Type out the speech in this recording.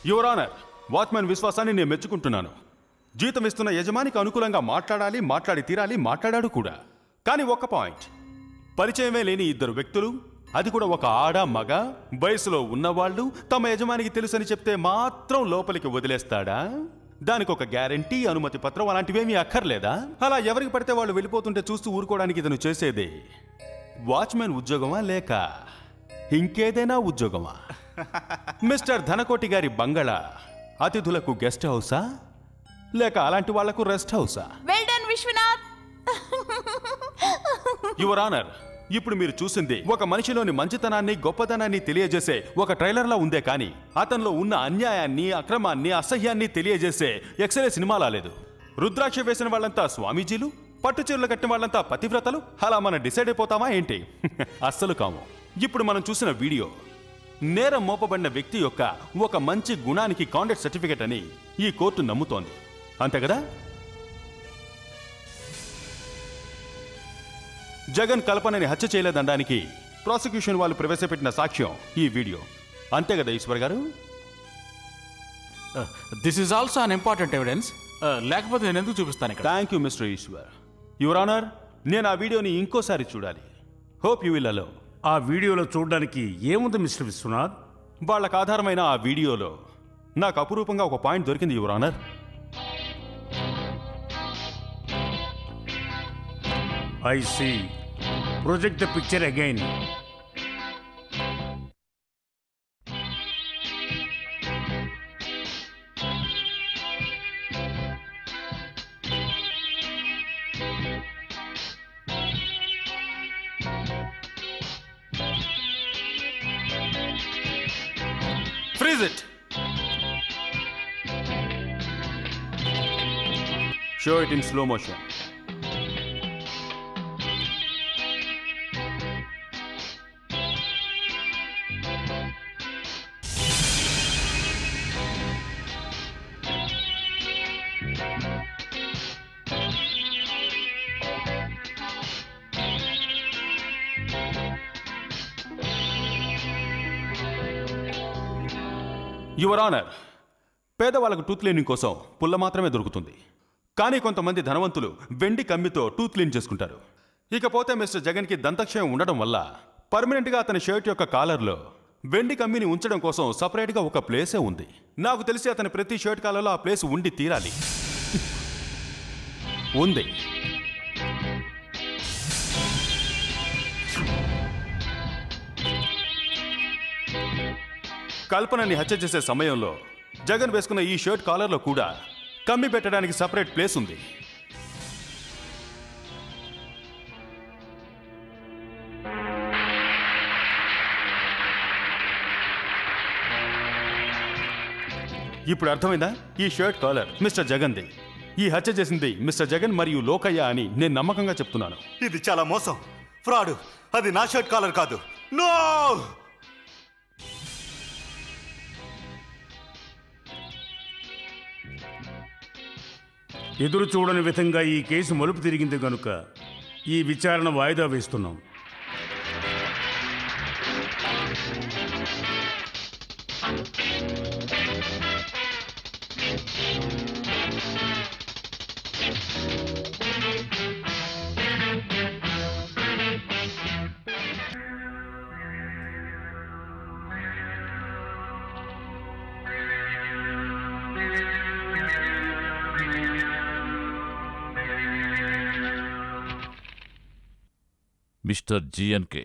Your honour, watchman విశ్వాసాన్ని నేను మెచ్చుకుంటున్నాను. జీతం ఇస్తున్న యజమానికి అనుకూలంగా మాట్లాడి తీరాలి, మాట్లాడాడు కూడా. కానీ ఒక్క పాయింట్, పరిచయమే లేని ఇద్దరు వ్యక్తులు, అది కూడా ఒక ఆడ మగ వయసులో ఉన్నవాళ్ళు తమ యజమానికి తెలుసని చెప్తే మాత్రం లోపలికి వదిలేస్తాడా? దానికి ఒక గ్యారంటీ, అనుమతి పత్రం అలాంటివేమీ అక్కర్లేదా? అలా ఎవరికి పడితే వాళ్ళు వెళ్ళిపోతుంటే చూస్తూ ఊరుకోవడానికి ఇతను చేసేది వాచ్మెన్ ఉద్యోగమా లేక ఇంకేదైనా ఉద్యోగమా? మిస్టర్ ధనకోటి గారి బంగళా అతిథులకు గెస్ట్ హౌసా లేక అలాంటి వాళ్లకు రెస్ట్ హౌసా? Well done Vishwanath. Your honour, ఇప్పుడు మీరు చూసింది ఒక మనిషిలోని మంచితనాన్ని, గొప్పతనాన్ని తెలియజేసే ఒక ట్రైలర్లా ఉందే కానీ అతనిలో ఉన్న అన్యాయాన్ని, అక్రమాన్ని, అసహ్యాన్ని తెలియజేసే ఎక్స్రే సినిమా లాలేదు. రుద్రాక్ష వేసిన వాళ్ళంతా స్వామీజీలు, పట్టు చీరలు కట్టిన వాళ్ళంతా పతివ్రతలు, అలా మనం డిసైడ్ అయిపోతామా ఏంటి? అస్సలు కాము. ఇప్పుడు మనం చూసిన వీడియో నేరం మోపబడిన వ్యక్తి యొక్క ఒక మంచి గుణానికి కాంటాక్ట్ సర్టిఫికెట్ అని ఈ కోర్టు నమ్ముతోంది, అంతే కదా? జగన్ కల్పనని హత్య చేయలేదనడానికి ప్రాసిక్యూషన్ వాళ్ళు ప్రవేశపెట్టిన సాక్ష్యం ఈ వీడియో, అంతే కదా ఈశ్వర్ గారు? This is also an important evidence. లేకపోతే నేను ఎందుకు చూపిస్తాను ఇక్కడ? Thank you mister Eshwar. Your honour, నేను ఆ వీడియోని ఇంకోసారి చూడాలి. Hope you will allow. ఆ వీడియోలో చూడడానికి ఏముంది మిస్టర్ విశ్వనాథ్? వాళ్ళకు ఆధారమైన ఆ వీడియోలో నాకు అపురూపంగా ఒక పాయింట్ దొరికింది your honour. I see. Project the picture again. Freeze it. Show it in slow motion. Your honour, పేదవాళ్ళకు టూత్ క్లీనింగ్ కోసం పుల్ల మాత్రమే దొరుకుతుంది. కానీ కొంతమంది ధనవంతులు వెండి కమ్మితో టూత్ క్లీన్ చేసుకుంటారు. ఇకపోతే మిస్టర్ జగన్కి దంతక్షయం ఉండడం వల్ల పర్మనెంట్గా అతని షర్ట్ యొక్క కాలర్లో వెండి కమ్మిని ఉంచడం కోసం సపరేట్గా ఒక ప్లేసే ఉంది. నాకు తెలిసి అతని ప్రతి షర్ట్ కాలర్లో ఆ ప్లేస్ ఉండి తీరాలి. ఉంది. కల్పనని హత్య చేసే సమయంలో జగన్ వేసుకున్న ఈ షర్ట్ కాలర్లో కూడా కమ్మి పెట్టడానికి సపరేట్ ప్లేస్ ఉంది. ఇప్పుడు అర్థమైందా? ఈ షర్ట్ కాలర్ మిస్టర్ జగన్ది. ఈ హత్య చేసింది మిస్టర్ జగన్ మరియు లోకయ్య అని నేను నమ్మకంగా చెప్తున్నాను. ఇది చాలా మోసం, ఫ్రాడ్. అది నా షర్ట్ కాలర్ కాదు. నో! ఎదురు చూడని విధంగా ఈ కేసు మలుపు తిరిగింది కనుక ఈ విచారణ వాయిదా వేస్తున్నాం. Mister GNK,